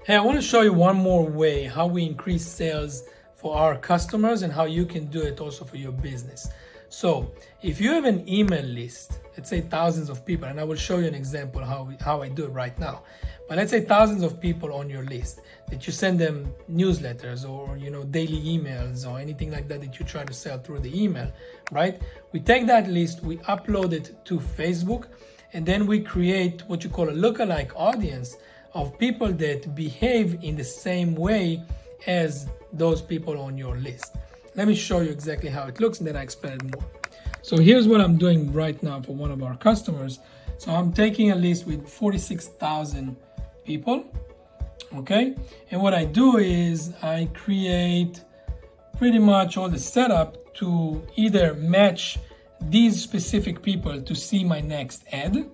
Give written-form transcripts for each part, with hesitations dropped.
Hey, I want to show you one more way how we increase sales for our customers and how you can do it also for your business. So if you have an email list, let's say thousands of people, and I will show you an example how I do it right now. But let's say thousands of people on your list that you send them newsletters or daily emails or anything like that that you try to sell through the email, right? We take that list, we upload it to Facebook, and then we create what you call a lookalike audience of people that behave in the same way as those people on your list. Let me show you exactly how it looks and then I explain it more. So here's what I'm doing right now for one of our customers. So I'm taking a list with 46,000 people, okay? And what I do is I create pretty much all the setup to either match these specific people to see my next ad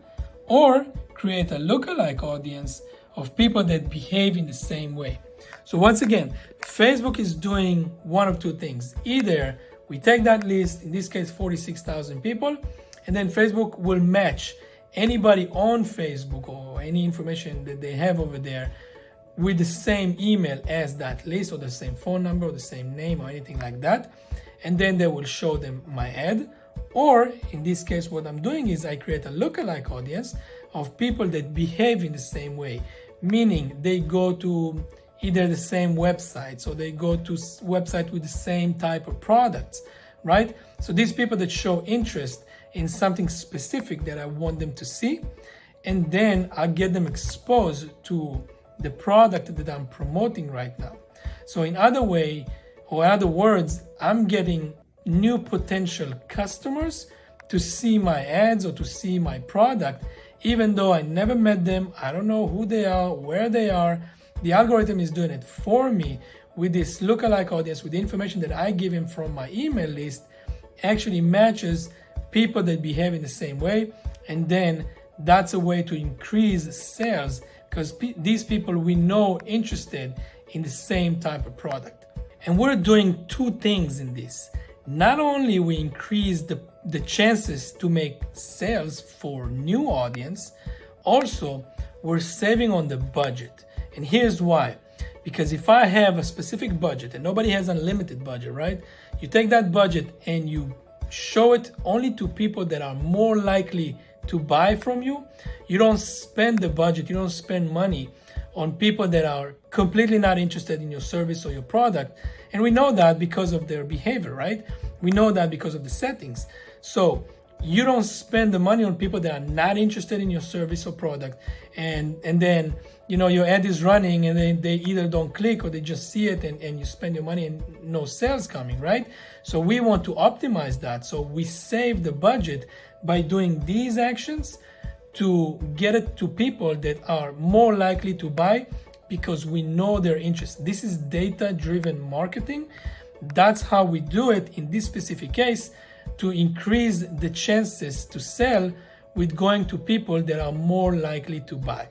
or create a lookalike audience of people that behave in the same way. So once again, Facebook is doing one of two things. Either we take that list, in this case 46,000 people, and then Facebook will match anybody on Facebook or any information that they have over there with the same email as that list or the same phone number or the same name or anything like that. And then they will show them my ad. Or in this case, what I'm doing is I create a lookalike audience of people that behave in the same way, meaning they go to either the same websites or they go to website with the same type of products, right? So these people that show interest in something specific that I want them to see, and then I get them exposed to the product that I'm promoting right now. So in other words, I'm getting new potential customers to see my ads or to see my product, even though I never met them, I don't know who they are, where they are. The algorithm is doing it for me with this lookalike audience, with the information that I give him from my email list, actually matches people that behave in the same way. And then that's a way to increase sales because these people we know interested in the same type of product. And we're doing two things in this. Not only we increase the chances to make sales for new audience, also we're saving on the budget. And here's why. Because if I have a specific budget, and nobody has unlimited budget, right? You take that budget and you show it only to people that are more likely to buy from you. You don't spend the budget, you don't spend money on people that are completely not interested in your service or your product. And we know that because of their behavior, right? We know that because of the settings. So you don't spend the money on people that are not interested in your service or product. And then, your ad is running and then they either don't click or they just see it and you spend your money and no sales coming, right? So we want to optimize that. So we save the budget by doing these actions to get it to people that are more likely to buy because we know their interest. This is data-driven marketing. That's how we do it in this specific case to increase the chances to sell with going to people that are more likely to buy.